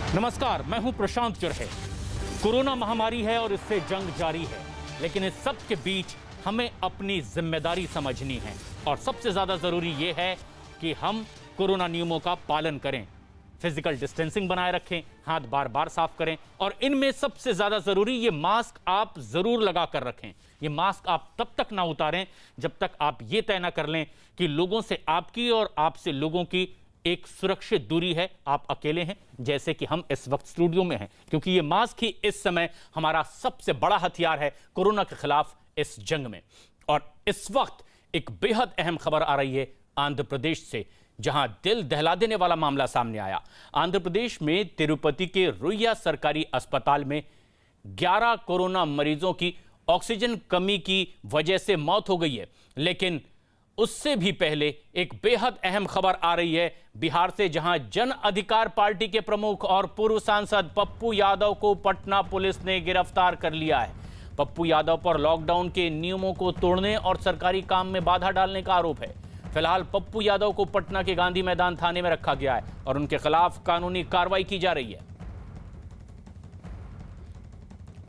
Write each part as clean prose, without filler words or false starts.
नमस्कार, मैं हूं प्रशांत चुरहे। कोरोना महामारी है और इससे जंग जारी है, लेकिन इस सब के बीच हमें अपनी जिम्मेदारी समझनी है और सबसे ज्यादा जरूरी यह है कि हम कोरोना नियमों का पालन करें, फिजिकल डिस्टेंसिंग बनाए रखें, हाथ बार बार साफ करें और इनमें सबसे ज्यादा जरूरी ये मास्क आप जरूर लगा कर रखें। ये मास्क आप तब तक ना उतारें जब तक आप ये तय ना कर लें कि लोगों से आपकी और आपसे लोगों की एक सुरक्षित दूरी है, आप अकेले हैं, जैसे कि हम इस वक्त स्टूडियो में हैं, क्योंकि ये मास्क ही इस समय हमारा सबसे बड़ा हथियार है कोरोना के खिलाफ इस जंग में। और इस वक्त एक बेहद अहम खबर आ रही है आंध्र प्रदेश से, जहां दिल दहला देने वाला मामला सामने आया। आंध्र प्रदेश में तिरुपति के रुइया सरकारी अस्पताल में 11 कोरोना मरीजों की ऑक्सीजन कमी की वजह से मौत हो गई है, लेकिन उससे भी पहले एक बेहद अहम खबर आ रही है बिहार से, जहां जन अधिकार पार्टी के प्रमुख और पूर्व सांसद पप्पू यादव को पटना पुलिस ने गिरफ्तार कर लिया है। पप्पू यादव पर लॉकडाउन के नियमों को तोड़ने और सरकारी काम में बाधा डालने का आरोप है। फिलहाल पप्पू यादव को पटना के गांधी मैदान थाने में रखा गया है और उनके खिलाफ कानूनी कार्रवाई की जा रही है।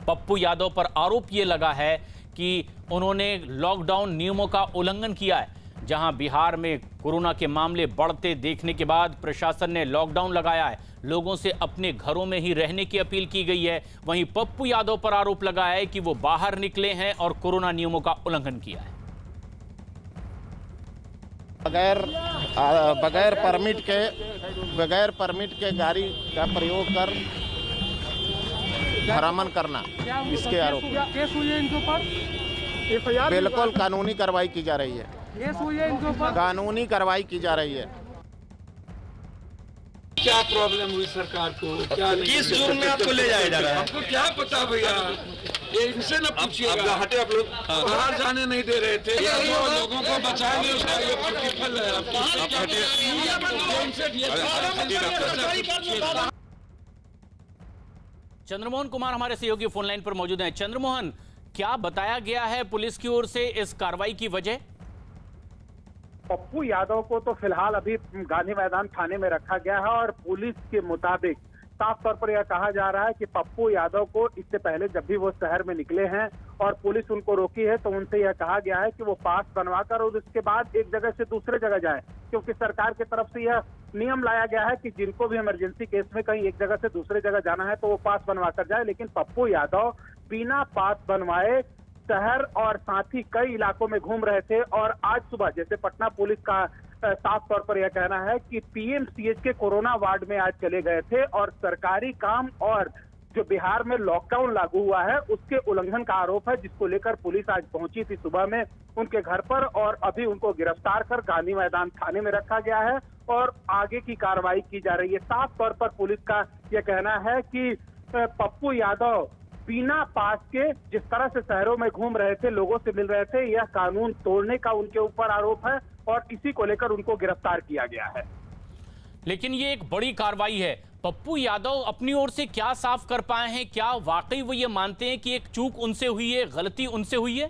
पप्पू यादव पर आरोप यह लगा है कि उन्होंने लॉकडाउन नियमों का उल्लंघन किया है। जहां बिहार में कोरोना के मामले बढ़ते देखने के बाद प्रशासन ने लॉकडाउन लगाया है, लोगों से अपने घरों में ही रहने की अपील की गई है। वहीं पप्पू यादव पर आरोप लगा है कि वो बाहर निकले हैं और कोरोना नियमों का उल्लंघन किया है। बगैर परमिट के गाड़ी का प्रयोग कर भ्रमण करना, इसके आरोप केस हुई है इनके ऊपर। बिल्कुल कानूनी कार्रवाई की जा रही है। केस हुई है इनके ऊपर। कानूनी कार्रवाई की जा रही है। क्या प्रॉब्लम हुई सरकार को? क्या किस जोन में आपको ले जाया जा रहा है? आपको क्या पता भैया, ये इनसे न पूछिएगा। हटे आप लोग। बाहर जाने नहीं दे रहे थे, जो लोगों को बचाएंगे उसका ये प्रतिफल है। चंद्रमोहन कुमार हमारे सहयोगी फोन लाइन पर मौजूद हैं। चंद्रमोहन, क्या बताया गया है पुलिस की ओर से इस कार्रवाई की वजह? पप्पू यादव को तो फिलहाल अभी गांधी मैदान थाने में रखा गया है और पुलिस के मुताबिक साफ तौर पर यह कहा जा रहा है कि पप्पू यादव को इससे पहले जब भी वो शहर में निकले हैं और पुलिस उनको रोकी है तो उनसे यह कहा गया है कि वो पास बनवाकर और उसके बाद एक जगह से दूसरे जगह जाए, क्योंकि सरकार की तरफ से यह नियम लाया गया है कि जिनको भी इमरजेंसी केस में कहीं एक जगह से दूसरे जगह जाना है तो वो पास बनवा कर जाए। लेकिन पप्पू यादव बिना पास बनवाए शहर और साथ ही कई इलाकों में घूम रहे थे और आज सुबह जैसे पटना पुलिस का साफ तौर पर यह कहना है कि पीएमसीएच के कोरोना वार्ड में आज चले गए थे और सरकारी काम और जो बिहार में लॉकडाउन लागू हुआ है उसके उल्लंघन का आरोप है, जिसको लेकर पुलिस आज पहुंची थी सुबह में उनके घर पर और अभी उनको गिरफ्तार कर गांधी मैदान थाने में रखा गया है और आगे की कार्रवाई की जा रही है। साफ तौर पर पुलिस का यह कहना है कि पप्पू यादव बिना पास के जिस तरह से शहरों में घूम रहे थे, लोगों से मिल रहे थे, यह कानून तोड़ने का उनके ऊपर आरोप है और इसी को लेकर उनको गिरफ्तार किया गया है। लेकिन ये एक बड़ी कार्रवाई है। पप्पू यादव अपनी ओर से क्या साफ कर पाए हैं? क्या वाकई वो ये मानते हैं कि एक चूक उनसे हुई है, गलती उनसे हुई है?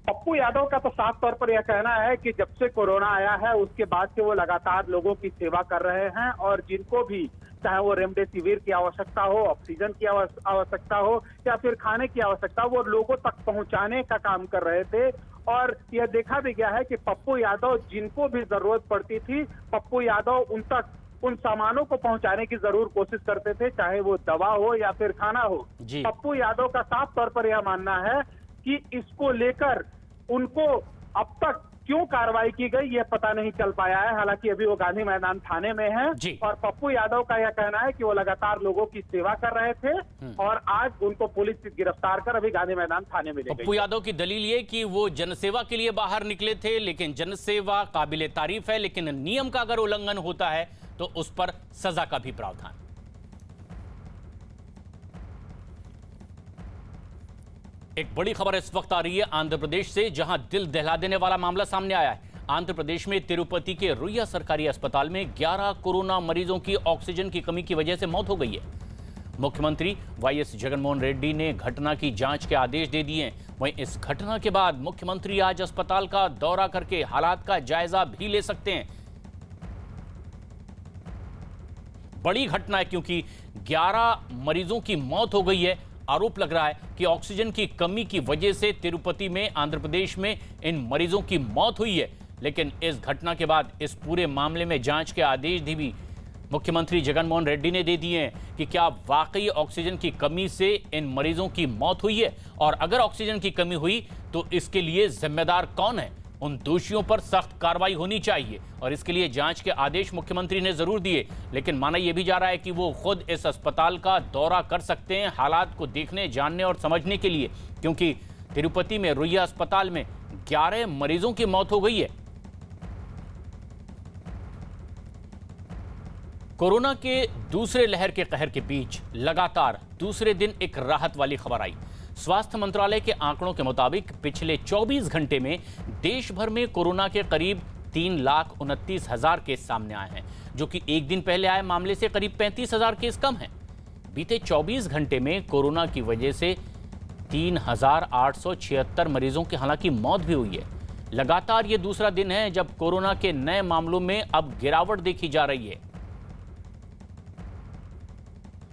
पप्पू यादव का तो साफ तौर पर यह कहना है कि जब से कोरोना आया है उसके बाद से वो लगातार लोगों की सेवा कर रहे हैं और जिनको भी चाहे वो रेमडेसिविर की आवश्यकता हो, ऑक्सीजन की आवश्यकता हो या फिर खाने की आवश्यकता हो, वो लोगों तक पहुंचाने का काम कर रहे थे। और यह देखा भी गया है कि पप्पू यादव जिनको भी जरूरत पड़ती थी, पप्पू यादव उन तक उन सामानों को पहुंचाने की जरूर कोशिश करते थे, चाहे वो दवा हो या फिर खाना हो। पप्पू यादव का साफ तौर पर यह मानना है कि इसको लेकर उनको अब तक क्यों कार्रवाई की गई यह पता नहीं चल पाया है। हालांकि अभी वो गांधी मैदान थाने में हैं और पप्पू यादव का यह कहना है कि वो लगातार लोगों की सेवा कर रहे थे और आज उनको पुलिस गिरफ्तार कर अभी गांधी मैदान थाने में ले गई। पप्पू यादव की दलील ये कि वो जनसेवा के लिए बाहर निकले थे, लेकिन जनसेवा काबिले तारीफ है, लेकिन नियम का अगर उल्लंघन होता है तो उस पर सजा का भी प्रावधान। एक बड़ी खबर इस वक्त आ रही है आंध्र प्रदेश से, जहां दिल दहला देने वाला मामला सामने आया है। आंध्र प्रदेश में तिरुपति के रुइया सरकारी अस्पताल में 11 कोरोना मरीजों की ऑक्सीजन की कमी की वजह से मौत हो गई है। मुख्यमंत्री वाईएस जगनमोहन रेड्डी ने घटना की जांच के आदेश दे दिए हैं। वहीं इस घटना के बाद मुख्यमंत्री आज अस्पताल का दौरा करके हालात का जायजा भी ले सकते हैं। बड़ी घटना है क्योंकि 11 मरीजों की मौत हो गई है। आरोप लग रहा है कि ऑक्सीजन की कमी की वजह से तिरुपति में, आंध्र प्रदेश में इन मरीजों की मौत हुई है। लेकिन इस घटना के बाद इस पूरे मामले में जांच के आदेश भी मुख्यमंत्री जगनमोहन रेड्डी ने दे दिए हैं कि क्या वाकई ऑक्सीजन की कमी से इन मरीजों की मौत हुई है, और अगर ऑक्सीजन की कमी हुई तो इसके लिए जिम्मेदार कौन है। उन दोषियों पर सख्त कार्रवाई होनी चाहिए और इसके लिए जांच के आदेश मुख्यमंत्री ने जरूर दिए। लेकिन माना यह भी जा रहा है कि वो खुद इस अस्पताल का दौरा कर सकते हैं हालात को देखने, जानने और समझने के लिए, क्योंकि तिरुपति में रुइया अस्पताल में 11 मरीजों की मौत हो गई है। कोरोना के दूसरे लहर के कहर के बीच लगातार दूसरे दिन एक राहत वाली खबर आई। स्वास्थ्य मंत्रालय के आंकड़ों के मुताबिक पिछले 24 घंटे में देश भर में कोरोना के करीब 3,29,000 केस सामने आए हैं, जो कि एक दिन पहले आए मामले से करीब 35,000 केस कम हैं। बीते 24 घंटे में कोरोना की वजह से 3,876 मरीजों की हालांकि मौत भी हुई है। लगातार ये दूसरा दिन है जब कोरोना के नए मामलों में अब गिरावट देखी जा रही है।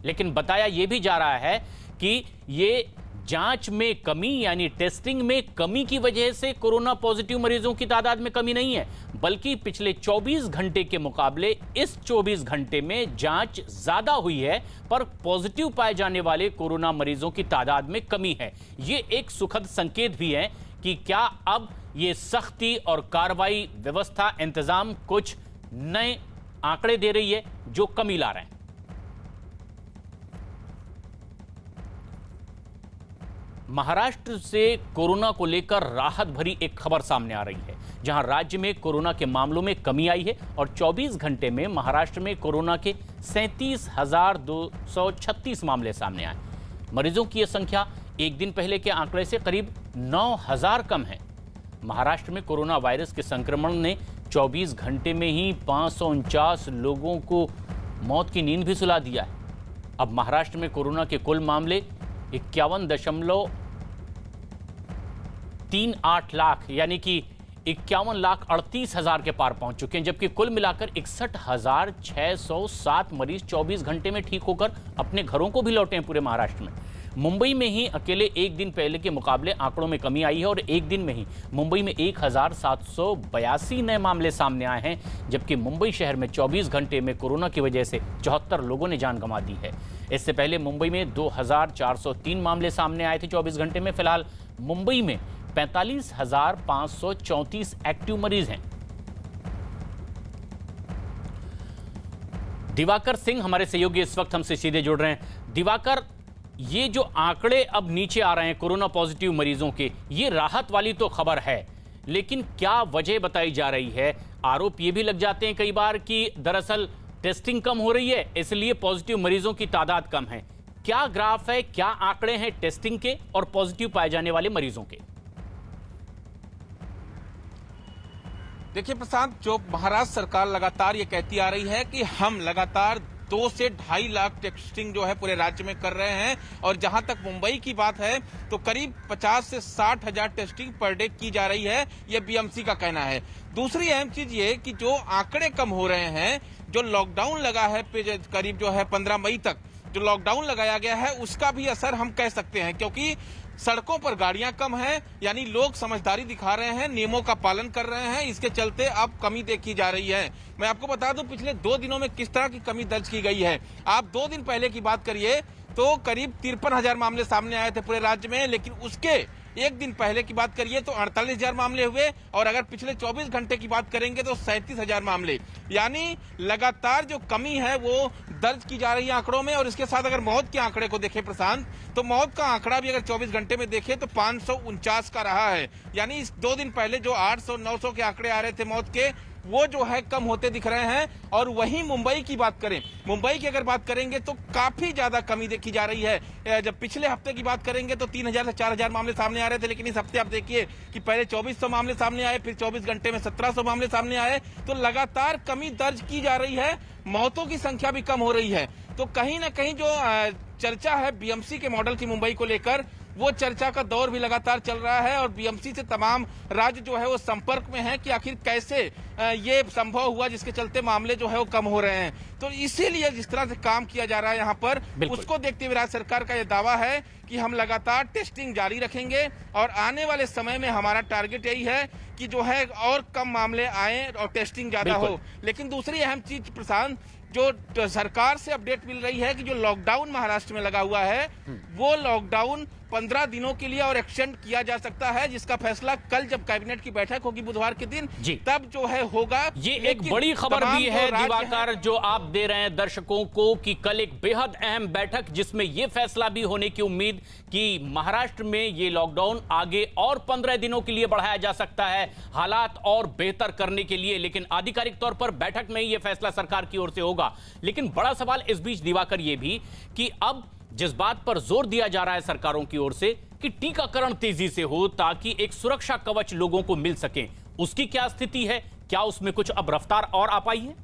लेकिन बताया यह भी जा रहा है कि ये जांच में कमी यानी टेस्टिंग में कमी की वजह से कोरोना पॉजिटिव मरीजों की तादाद में कमी नहीं है, बल्कि पिछले 24 घंटे के मुकाबले इस 24 घंटे में जांच ज्यादा हुई है, पर पॉजिटिव पाए जाने वाले कोरोना मरीजों की तादाद में कमी है। ये एक सुखद संकेत भी है कि क्या अब ये सख्ती और कार्रवाई व्यवस्था इंतजाम कुछ नए आंकड़े दे रही है जो कमी ला रहे हैं। महाराष्ट्र से कोरोना को लेकर राहत भरी एक खबर सामने आ रही है, जहां राज्य में कोरोना के मामलों में कमी आई है और 24 घंटे में महाराष्ट्र में कोरोना के 37,236 मामले सामने आए। मरीजों की यह संख्या एक दिन पहले के आंकड़े से करीब 9,000 कम है। महाराष्ट्र में कोरोना वायरस के संक्रमण ने 24 घंटे में ही 549 लोगों को मौत की नींद भी सुला दिया है। अब महाराष्ट्र में कोरोना के कुल मामले 51.38 लाख यानी कि 51,38,000 के पार पहुंच चुके हैं, जबकि कुल मिलाकर 61,607 मरीज 24 घंटे में ठीक होकर अपने घरों को भी लौटे हैं पूरे महाराष्ट्र में। मुंबई में ही अकेले एक दिन पहले के मुकाबले आंकड़ों में कमी आई है और एक दिन में ही मुंबई में 1,782 नए मामले सामने आए हैं, जबकि मुंबई शहर में 24 घंटे में कोरोना की वजह से 74 लोगों ने जान गंवा दी है। इससे पहले मुंबई में 2,403 मामले सामने आए थे 24 घंटे में। फिलहाल मुंबई में 45,534 एक्टिव मरीज हैं। दिवाकर सिंह हमारे सहयोगी इस वक्त हमसे सीधे जुड़ रहे हैं। दिवाकर, ये जो आंकड़े अब नीचे आ रहे हैं कोरोना पॉजिटिव मरीजों के, ये राहत वाली तो खबर है, लेकिन क्या वजह बताई जा रही है? आरोप ये भी लग जाते हैं कई बार कि दरअसल टेस्टिंग कम हो रही है, इसलिए पॉजिटिव मरीजों की तादाद कम है। क्या ग्राफ है, क्या आंकड़े हैं टेस्टिंग के और पॉजिटिव पाए जाने वाले मरीजों के? देखिए प्रशांत, जो महाराष्ट्र सरकार लगातार ये कहती आ रही है कि हम लगातार 2 से 2.5 लाख टेस्टिंग जो है पूरे राज्य में कर रहे हैं, और जहां तक मुंबई की बात है तो करीब 50 से 60 हजार टेस्टिंग पर डे की जा रही है, ये बीएमसी का कहना है। दूसरी अहम चीज ये कि जो आंकड़े कम हो रहे हैं, जो लॉकडाउन लगा है करीब जो है 15 मई तक जो लॉकडाउन लगाया गया है, उसका भी असर हम कह सकते हैं, क्योंकि सड़कों पर गाड़ियां कम हैं, यानी लोग समझदारी दिखा रहे हैं, नियमों का पालन कर रहे हैं, इसके चलते अब कमी देखी जा रही है। मैं आपको बता दूं पिछले 2 दिनों में किस तरह की कमी दर्ज की गई है। आप 2 दिन पहले की बात करिए तो करीब 53,000 मामले सामने आए थे पूरे राज्य में, लेकिन उसके एक दिन पहले की बात करिए तो 48,000 मामले हुए, और अगर पिछले 24 घंटे की बात करेंगे तो 37,000 मामले। यानी लगातार जो कमी है वो दर्ज की जा रही है आंकड़ों में। और इसके साथ अगर मौत के आंकड़े को देखें प्रशांत, तो मौत का आंकड़ा भी अगर 24 घंटे में देखें तो 549 का रहा है। यानी इस 2 दिन पहले जो 800-900 के आंकड़े आ रहे थे मौत के, वो जो है कम होते दिख रहे हैं। और वहीं मुंबई की बात करें, मुंबई की अगर बात करेंगे तो काफी ज्यादा कमी देखी जा रही है। जब पिछले हफ्ते की बात करेंगे तो 3,000 से 4,000 मामले सामने आ रहे थे, लेकिन इस हफ्ते आप देखिए कि पहले 2,400 मामले सामने आए, फिर 24 घंटे में 1,700 मामले सामने आए। तो लगातार कमी दर्ज की जा रही है, मौतों की संख्या भी कम हो रही है। तो कहीं ना कहीं जो चर्चा है बीएमसी के मॉडल की मुंबई को लेकर, वो चर्चा का दौर भी लगातार चल रहा है और बीएमसी से तमाम राज्य जो है वो संपर्क में है कि आखिर कैसे ये संभव हुआ जिसके चलते मामले जो है वो कम हो रहे हैं। तो इसीलिए जिस तरह से काम किया जा रहा है यहाँ पर, उसको देखते हुए राज्य सरकार का ये दावा है कि हम लगातार टेस्टिंग जारी रखेंगे और आने वाले समय में हमारा टारगेट यही है कि जो है और कम मामले आए और टेस्टिंग ज्यादा हो। लेकिन दूसरी अहम चीज प्रशांत, जो सरकार से अपडेट मिल रही है कि जो लॉकडाउन महाराष्ट्र में लगा हुआ है वो लॉकडाउन 15 दिनों के लिए और एक्सटेंड किया जा सकता है, जिसका फैसला कल जब कैबिनेट की बैठक होगी बुधवार के दिन तब जो है होगा। ये एक बड़ी खबर भी है दिवाकर जो आप दे रहे हैं दर्शकों को कि कल एक बेहद अहम बैठक जिसमें यह फैसला भी होने की उम्मीद कि महाराष्ट्र में ये लॉकडाउन आगे और 15 दिनों के लिए बढ़ाया जा सकता है हालात और बेहतर करने के लिए। लेकिन आधिकारिक तौर पर बैठक में ही यह फैसला सरकार की ओर से होगा। लेकिन बड़ा सवाल इस बीच दिवाकर ये भी कि अब जिस बात पर जोर दिया जा रहा है सरकारों की ओर से कि टीकाकरण तेजी से हो ताकि एक सुरक्षा कवच लोगों को मिल सके, उसकी क्या स्थिति है? क्या उसमें कुछ अब रफ्तार और आ पाई है?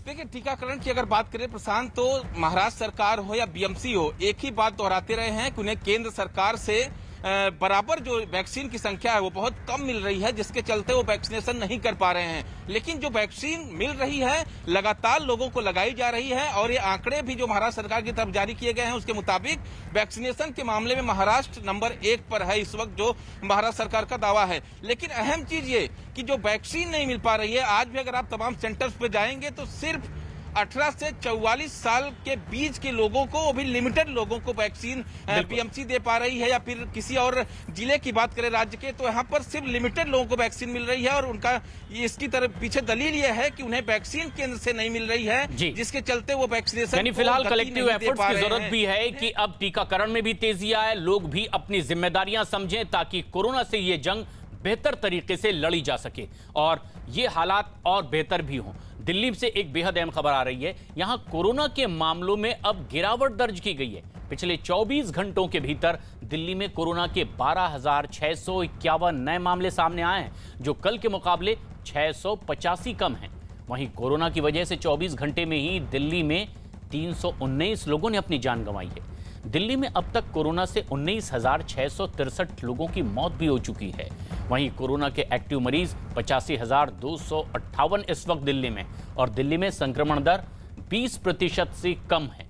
देखिए, टीकाकरण की अगर बात करें प्रशांत, तो महाराष्ट्र सरकार हो या बीएमसी हो, एक ही बात दोहराते रहे हैं कि उन्हें केंद्र सरकार से बराबर जो वैक्सीन की संख्या है वो बहुत कम मिल रही है, जिसके चलते वो वैक्सीनेशन नहीं कर पा रहे हैं। लेकिन जो वैक्सीन मिल रही है लगातार लोगों को लगाई जा रही है और ये आंकड़े भी जो महाराष्ट्र सरकार की तरफ जारी किए गए हैं उसके मुताबिक वैक्सीनेशन के मामले में महाराष्ट्र नंबर 1 पर है इस वक्त, जो महाराष्ट्र सरकार का दावा है। लेकिन अहम चीज ये कि जो वैक्सीन नहीं मिल पा रही है, आज भी अगर आप तमाम सेंटर्स पे जाएंगे तो सिर्फ 18 से 44 साल के बीच के लोगों को, वो भी लिमिटेड लोगों को वैक्सीन बीएमसी दे पा रही है। या फिर किसी और जिले की बात करें राज्य के, तो यहाँ पर सिर्फ लिमिटेड लोगों को वैक्सीन मिल रही है और उनका इसकी तरफ पीछे दलील ये है कि उन्हें वैक्सीन केंद्र से नहीं मिल रही है, जिसके चलते वो वैक्सीनेशन यानी फिलहाल कलेक्टिव एफर्ट्स की जरूरत भी है कि अब टीकाकरण में भी तेजी आए, लोग भी अपनी जिम्मेदारियां समझें ताकि कोरोना से ये जंग बेहतर तरीके से लड़ी जा सके और ये हालात और बेहतर भी हों। दिल्ली से एक बेहद अहम खबर आ रही है। यहां कोरोना के मामलों में अब गिरावट दर्ज की गई है। पिछले 24 घंटों के भीतर दिल्ली में कोरोना के 12,651 नए मामले सामने आए हैं, जो कल के मुकाबले 685 कम हैं। वहीं कोरोना की वजह से 24 घंटे में ही दिल्ली में 319 लोगों ने अपनी जान गंवाई है। दिल्ली में अब तक कोरोना से 19,663 लोगों की मौत भी हो चुकी है। वहीं कोरोना के एक्टिव मरीज 85,258 इस वक्त दिल्ली में, और दिल्ली में संक्रमण दर 20% से कम है।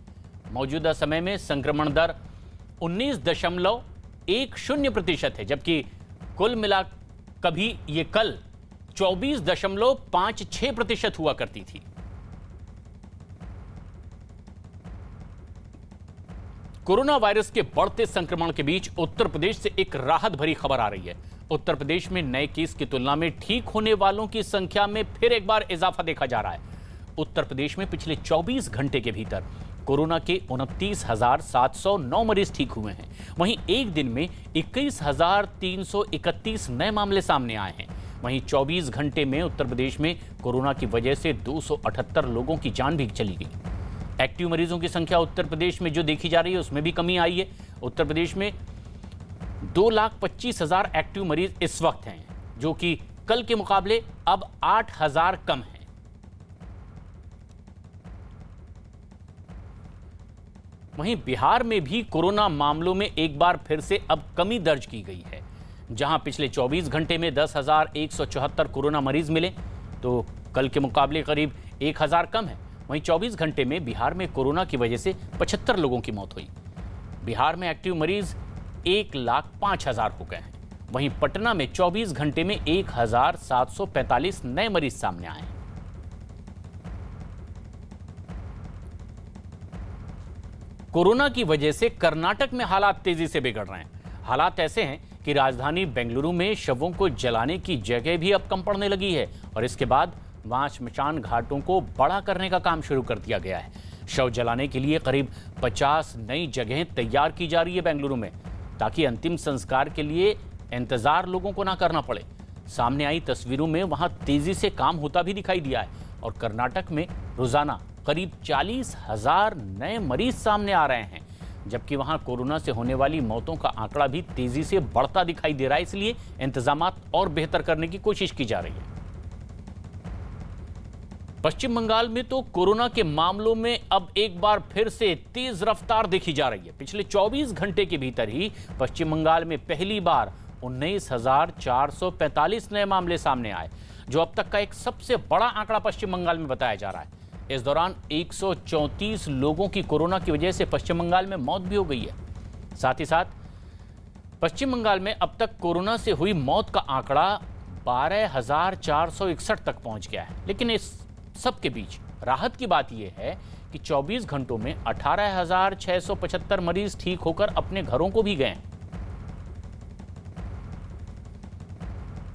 मौजूदा समय में संक्रमण दर 19.10% है, जबकि कुल मिला कभी ये कल 24.56% हुआ करती थी। कोरोना वायरस के बढ़ते संक्रमण के बीच उत्तर प्रदेश से एक राहत भरी खबर आ रही है। उत्तर प्रदेश में नए केस की तुलना में ठीक होने वालों की संख्या में फिर एक बार इजाफा देखा जा रहा है। उत्तर प्रदेश में पिछले 24 घंटे के भीतर कोरोना के 29,709 मरीज ठीक हुए हैं। वहीं एक दिन में 21,331 नए मामले सामने आए हैं। वहीं 24 घंटे में उत्तर प्रदेश में कोरोना की वजह से 278 लोगों की जान भी चली गई। एक्टिव मरीजों की संख्या उत्तर प्रदेश में जो देखी जा रही है उसमें भी कमी आई है। उत्तर प्रदेश में 2,25,000 एक्टिव मरीज इस वक्त हैं, जो कि कल के मुकाबले अब 8,000 कम हैं। वहीं बिहार में भी कोरोना मामलों में एक बार फिर से अब कमी दर्ज की गई है। जहां पिछले 24 घंटे में 10,174 कोरोना मरीज मिले, तो कल के मुकाबले करीब 1,000 कम है। वहीं 24 घंटे में बिहार में कोरोना की वजह से 75 लोगों की मौत हुई। बिहार में एक्टिव मरीज 1,05,000 हो गए हैं। वहीं पटना में 24 घंटे में 1,745 नए मरीज सामने आए हैं। कोरोना की वजह से कर्नाटक में हालात तेजी से बिगड़ रहे हैं। हालात ऐसे हैं कि राजधानी बेंगलुरु में शवों को जलाने की जगह भी अब कम पड़ने लगी है और इसके बाद वहां श्मशान घाटों को बड़ा करने का काम शुरू कर दिया गया है। शव जलाने के लिए करीब 50 नई जगहें तैयार की जा रही है बेंगलुरु में, ताकि अंतिम संस्कार के लिए इंतजार लोगों को ना करना पड़े। सामने आई तस्वीरों में वहां तेजी से काम होता भी दिखाई दिया है और कर्नाटक में रोजाना करीब 40,000 नए मरीज सामने आ रहे हैं, जबकि वहां कोरोना से होने वाली मौतों का आंकड़ा भी तेजी से बढ़ता दिखाई दे रहा है। इसलिए इंतजामात और बेहतर करने की कोशिश की जा रही है। पश्चिम बंगाल में तो कोरोना के मामलों में अब एक बार फिर से तेज रफ्तार देखी जा रही है। पिछले 24 घंटे के भीतर ही पश्चिम बंगाल में पहली बार 19,445 नए मामले सामने आए, जो अब तक का एक सबसे बड़ा आंकड़ा पश्चिम बंगाल में बताया जा रहा है। इस दौरान 134 लोगों की कोरोना की वजह से पश्चिम बंगाल में मौत भी हो गई है। साथ ही साथ पश्चिम बंगाल में अब तक कोरोना से हुई मौत का आंकड़ा 12,461 तक पहुंच गया है। लेकिन इस सब के बीच राहत की बात यह है कि 24 घंटों में 18,675 मरीज ठीक होकर अपने घरों को भी गए।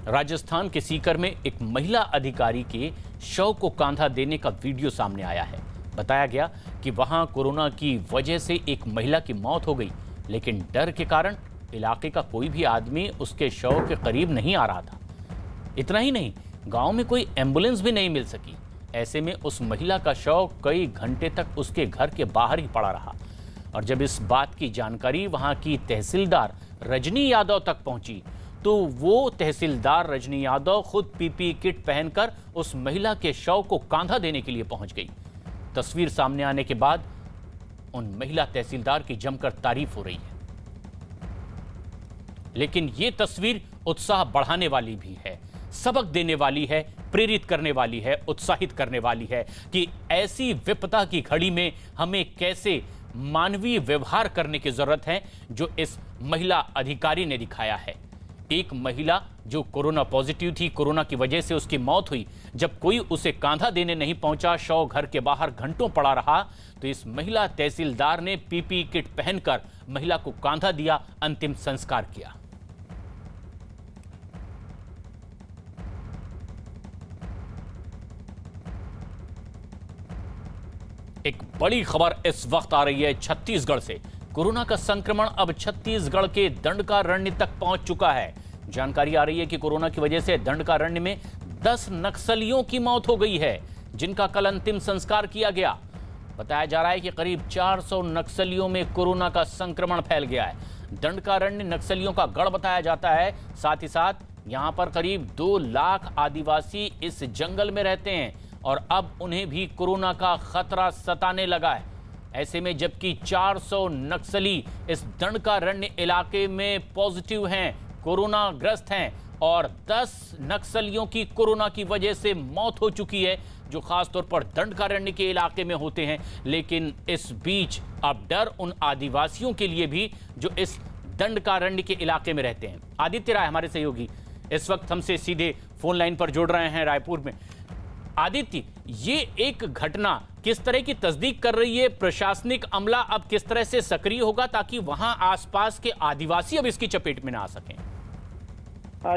राजस्थान के सीकर में एक महिला अधिकारी के शव को कांधा देने का वीडियो सामने आया है। बताया गया कि वहां कोरोना की वजह से एक महिला की मौत हो गई, लेकिन डर के कारण इलाके का कोई भी आदमी उसके शव के करीब नहीं आ रहा था। इतना ही नहीं, गांव में कोई एम्बुलेंस भी नहीं मिल सकी। ऐसे में उस महिला का शव कई घंटे तक उसके घर के बाहर ही पड़ा रहा। और जब इस बात की जानकारी वहां की तहसीलदार रजनी यादव तक पहुंची, तो वो तहसीलदार रजनी यादव खुद पीपीई किट पहनकर उस महिला के शव को कांधा देने के लिए पहुंच गई। तस्वीर सामने आने के बाद उन महिला तहसीलदार की जमकर तारीफ हो रही है। लेकिन ये तस्वीर उत्साह बढ़ाने वाली भी है, सबक देने वाली है, प्रेरित करने वाली है, उत्साहित करने वाली है कि ऐसी विपदा की घड़ी में हमें कैसे मानवीय व्यवहार करने की जरूरत है, जो इस महिला अधिकारी ने दिखाया है। एक महिला जो कोरोना पॉजिटिव थी, कोरोना की वजह से उसकी मौत हुई, जब कोई उसे कांधा देने नहीं पहुंचा, शव घर के बाहर घंटों पड़ा रहा, तो इस महिला तहसीलदार ने पीपीई किट पहनकर महिला को कांधा दिया, अंतिम संस्कार किया। एक बड़ी खबर इस वक्त आ रही है छत्तीसगढ़ से। कोरोना का संक्रमण अब छत्तीसगढ़ के दंडकारण्य तक पहुंच चुका है। जानकारी आ रही है कि कोरोना की वजह से दंडकारण्य में 10 नक्सलियों की मौत हो गई है, जिनका कल अंतिम संस्कार किया गया। बताया जा रहा है कि करीब 400 नक्सलियों में कोरोना का संक्रमण फैल गया है। दंडकारण्य नक्सलियों का गढ़ बताया जाता है। साथ ही साथ यहां पर करीब 2 लाख आदिवासी इस जंगल में रहते हैं और अब उन्हें भी कोरोना का खतरा सताने लगा है। ऐसे में जबकि 400 नक्सली इस दंडकारण्य इलाके में पॉजिटिव हैं, कोरोना ग्रस्त हैं, और 10 नक्सलियों की कोरोना की वजह से मौत हो चुकी है, जो खासतौर पर दंडकारण्य के इलाके में होते हैं। लेकिन इस बीच अब डर उन आदिवासियों के लिए भी जो इस दंडकारण्य के इलाके में रहते हैं। आदित्य राय हमारे सहयोगी इस वक्त हमसे सीधे फोन लाइन पर जुड़ रहे हैं रायपुर में। आदित्य, ये एक घटना किस तरह की तस्दीक कर रही है? प्रशासनिक अमला अब किस तरह से सक्रिय होगा ताकि वहां आसपास के आदिवासी अब इसकी चपेट में ना आ सकें?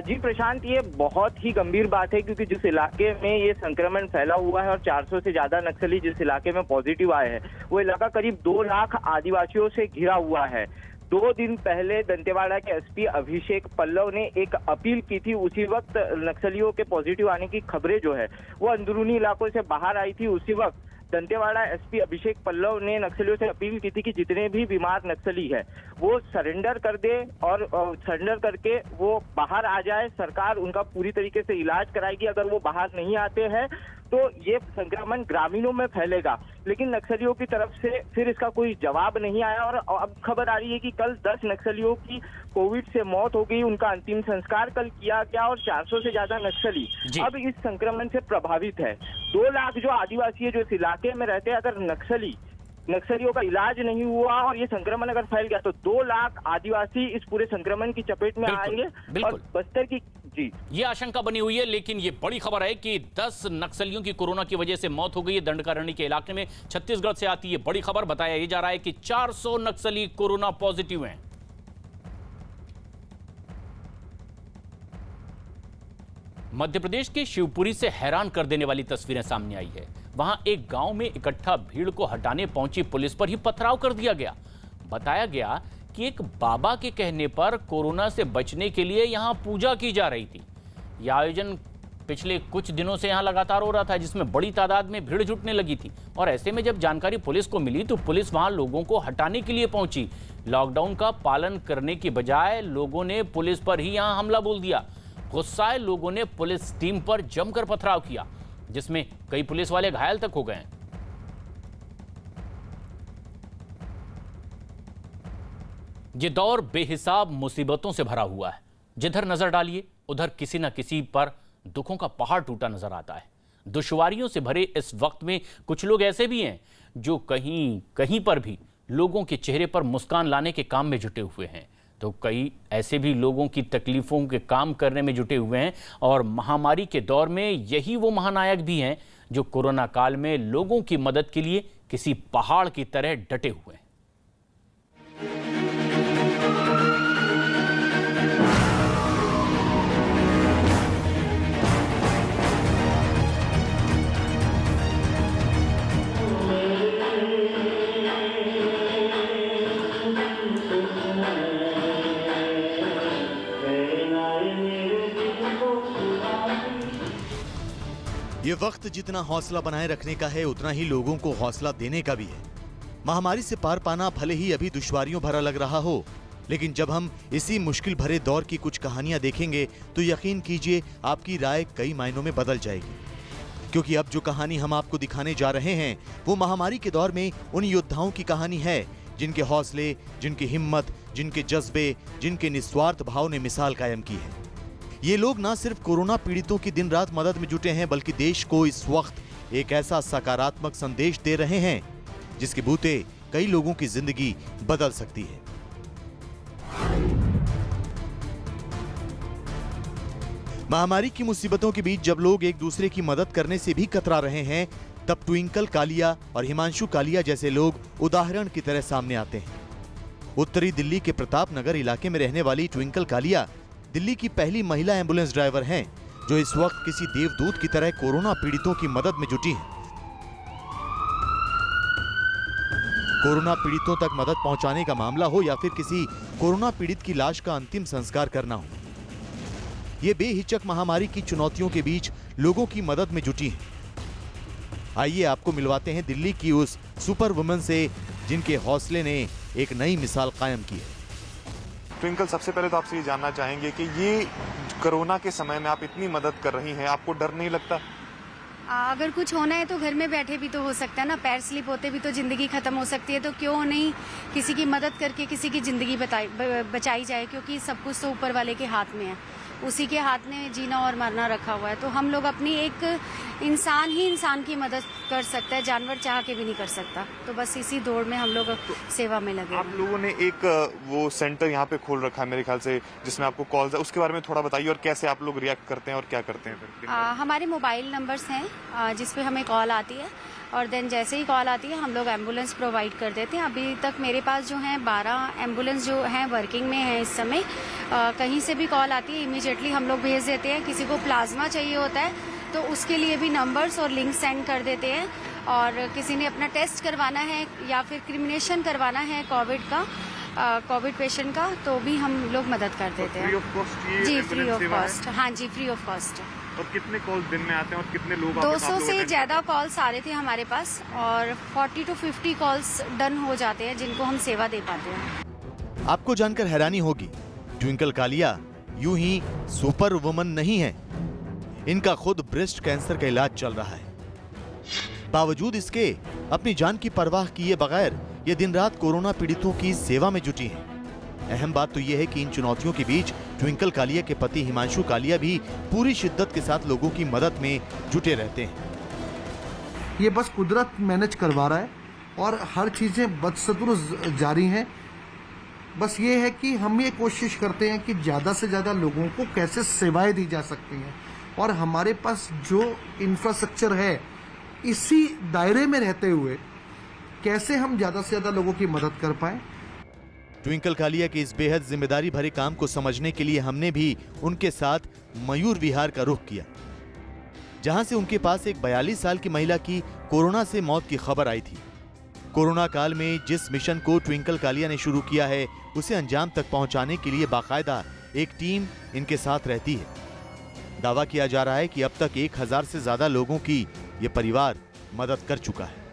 जी प्रशांत, ये बहुत ही गंभीर बात है, क्योंकि जिस इलाके में ये संक्रमण फैला हुआ है और 400 से ज्यादा नक्सली जिस इलाके में पॉजिटिव आए हैं, वो इलाका करीब 2 लाख आदिवासियों से घिरा हुआ है। 2 दिन पहले दंतेवाड़ा के एसपी अभिषेक पल्लव ने एक अपील की थी। उसी वक्त नक्सलियों के पॉजिटिव आने की खबरें जो है वो अंदरूनी इलाकों से बाहर आई थी। उसी वक्त दंतेवाड़ा एसपी अभिषेक पल्लव ने नक्सलियों से अपील की थी कि जितने भी बीमार नक्सली है वो सरेंडर कर दे और सरेंडर करके वो बाहर आ जाए। सरकार उनका पूरी तरीके से इलाज कराएगी। अगर वो बाहर नहीं आते हैं तो ये संक्रमण ग्रामीणों में फैलेगा। लेकिन नक्सलियों की तरफ से फिर इसका कोई जवाब नहीं आया और अब खबर आ रही है कि कल 10 नक्सलियों की कोविड से मौत हो गई। उनका अंतिम संस्कार कल किया गया और 400 से ज्यादा नक्सली अब इस संक्रमण से प्रभावित है। 2 लाख जो आदिवासी है जो इस इलाके में रहते हैं, अगर नक्सलियों का इलाज नहीं हुआ और ये संक्रमण अगर फैल गया तो 2 लाख आदिवासी इस पूरे संक्रमण की चपेट में आएंगे। और बस्तर की ये आशंका बनी हुई है। लेकिन ये बड़ी खबर है कि 10 नक्सलियों की कोरोना की वजह से मौत हो गई है दंडकारण्य के इलाके में। छत्तीसगढ़ से आती है बड़ी खबर। बताया जा रहा है कि 400 नक्सली कोरोना पॉजिटिव हैं। मध्य प्रदेश के शिवपुरी से हैरान कर देने वाली तस्वीरें सामने आई है। वहां एक गांव में इकट्ठा भीड़ को हटाने पहुंची पुलिस पर ही पथराव कर दिया गया। बताया गया कि एक बाबा के कहने पर कोरोना से बचने के लिए यहां पूजा की जा रही थी। यह आयोजन पिछले कुछ दिनों से यहां लगातार हो रहा था, जिसमें बड़ी तादाद में भीड़ जुटने लगी थी। और ऐसे में जब जानकारी पुलिस को मिली तो पुलिस वहां लोगों को हटाने के लिए पहुंची। लॉकडाउन का पालन करने की बजाय लोगों ने पुलिस पर ही यहां हमला बोल दिया। गुस्साए लोगों ने पुलिस टीम पर जमकर पथराव किया। जिसमें कई पुलिस वाले घायल तक हो गए हैं। ये दौर बेहिसाब मुसीबतों से भरा हुआ है। जिधर नजर डालिए उधर किसी न किसी पर दुखों का पहाड़ टूटा नजर आता है। दुश्वारियों से भरे इस वक्त में कुछ लोग ऐसे भी हैं जो कहीं पर भी लोगों के चेहरे पर मुस्कान लाने के काम में जुटे हुए हैं, तो कई ऐसे भी लोगों की तकलीफों के काम करने में जुटे हुए हैं। और महामारी के दौर में यही वो महानायक भी हैं जो कोरोना काल में लोगों की मदद के लिए किसी पहाड़ की तरह डटे हुए हैं। ये वक्त जितना हौसला बनाए रखने का है उतना ही लोगों को हौसला देने का भी है। महामारी से पार पाना भले ही अभी दुश्वारियों भरा लग रहा हो, लेकिन जब हम इसी मुश्किल भरे दौर की कुछ कहानियां देखेंगे तो यकीन कीजिए आपकी राय कई मायनों में बदल जाएगी। क्योंकि अब जो कहानी हम आपको दिखाने जा रहे हैं वो महामारी के दौर में उन योद्धाओं की कहानी है जिनके हौसले, जिनकी हिम्मत, जिनके जज्बे, जिनके निस्वार्थ भाव ने मिसाल कायम की है। ये लोग ना सिर्फ कोरोना पीड़ितों की दिन रात मदद में जुटे हैं, बल्कि देश को इस वक्त एक ऐसा सकारात्मक संदेश दे रहे हैं जिसके बूते कई लोगों की जिंदगी बदल सकती है। महामारी की मुसीबतों के बीच जब लोग एक दूसरे की मदद करने से भी कतरा रहे हैं, तब ट्विंकल कालिया और हिमांशु कालिया जैसे लोग उदाहरण की तरह सामने आते हैं। उत्तरी दिल्ली के प्रताप नगर इलाके में रहने वाली ट्विंकल कालिया दिल्ली की पहली महिला एम्बुलेंस ड्राइवर हैं जो इस वक्त किसी देवदूत की तरह कोरोना पीड़ितों की मदद में जुटी हैं। कोरोना पीड़ितों तक मदद पहुंचाने का मामला हो या फिर किसी कोरोना पीड़ित की लाश का अंतिम संस्कार करना हो, ये बेहिचक महामारी की चुनौतियों के बीच लोगों की मदद में जुटी हैं। आइए आपको मिलवाते हैं दिल्ली की उस सुपर वुमन से जिनके हौसले ने एक नई मिसाल कायम की है। ट्विंकल, सबसे पहले तो आपसे ये जानना चाहेंगे कि ये कोरोना के समय में आप इतनी मदद कर रही हैं, आपको डर नहीं लगता? अगर कुछ होना है तो घर में बैठे भी तो हो सकता है ना, पैर स्लिप होते भी तो जिंदगी खत्म हो सकती है, तो क्यों नहीं किसी की मदद करके किसी की जिंदगी बचाई जाए, क्योंकि सब कुछ तो ऊपर वाले के हाथ में है, उसी के हाथ में जीना और मरना रखा हुआ है। तो हम लोग अपनी एक इंसान ही इंसान की मदद कर सकता है, जानवर चाह के भी नहीं कर सकता। तो बस इसी दौड़ में हम लोग सेवा में लगे। आप लोगों ने एक वो सेंटर यहाँ पे खोल रखा है मेरे ख्याल से, जिसमें आपको कॉल्स है, उसके बारे में थोड़ा बताइए और कैसे आप लोग रिएक्ट करते हैं और क्या करते हैं फिर? हमारे मोबाइल नंबर्स हैं जिसपे हमें कॉल आती है, और देन जैसे ही कॉल आती है हम लोग एम्बुलेंस प्रोवाइड कर देते हैं। अभी तक मेरे पास जो हैं 12 एम्बुलेंस जो हैं वर्किंग में हैं इस समय। कहीं से भी कॉल आती है इमीडिएटली हम लोग भेज देते हैं। किसी को प्लाज्मा चाहिए होता है तो उसके लिए भी नंबर्स और लिंक सेंड कर देते हैं, और किसी ने अपना टेस्ट करवाना है या फिर क्रिमिनेशन करवाना है कोविड पेशेंट का, तो भी हम लोग मदद कर देते हैं। जी, फ्री ऑफ कॉस्ट। हाँ जी, फ्री ऑफ कॉस्ट। और कितने कॉल्स दिन में आते हैं और कितने लोग? 200 से ज्यादा कॉल्स आ रहे थे हमारे पास, और 40 to 50 कॉल्स डन हो जाते हैं जिनको हम सेवा दे पाते हैं। आपको जानकर हैरानी होगी, ट्विंकल कालिया यूं ही सुपर वुमन नहीं है, इनका खुद ब्रेस्ट कैंसर का इलाज चल रहा है। बावजूद इसके अपनी जान की परवाह किए बगैर ये दिन रात कोरोना पीड़ितों की सेवा में जुटी हैं। अहम बात तो यह है कि इन चुनौतियों के बीच ट्विंकल कालिया के पति हिमांशु कालिया भी पूरी शिद्दत के साथ लोगों की मदद में जुटे रहते हैं। ये बस कुदरत मैनेज करवा रहा है और हर चीजें बदस्तूर जारी हैं। बस ये है कि हम ये कोशिश करते हैं कि ज्यादा से ज्यादा लोगों को कैसे सेवाएं दी जा सकती हैं, और हमारे पास जो इंफ्रास्ट्रक्चर है इसी दायरे में रहते हुए कैसे हम ज्यादा से ज्यादा लोगों की मदद कर पाए। ट्विंकल कालिया के इस बेहद जिम्मेदारी भरे काम को समझने के लिए हमने भी उनके साथ मयूर विहार का रुख किया, जहां से उनके पास एक 42 साल की महिला की कोरोना से मौत की खबर आई थी। कोरोना काल में जिस मिशन को ट्विंकल कालिया ने शुरू किया है उसे अंजाम तक पहुंचाने के लिए बाकायदा एक टीम इनके साथ रहती है। दावा किया जा रहा है कि अब तक 1000 से ज्यादा लोगों की ये परिवार मदद कर चुका है।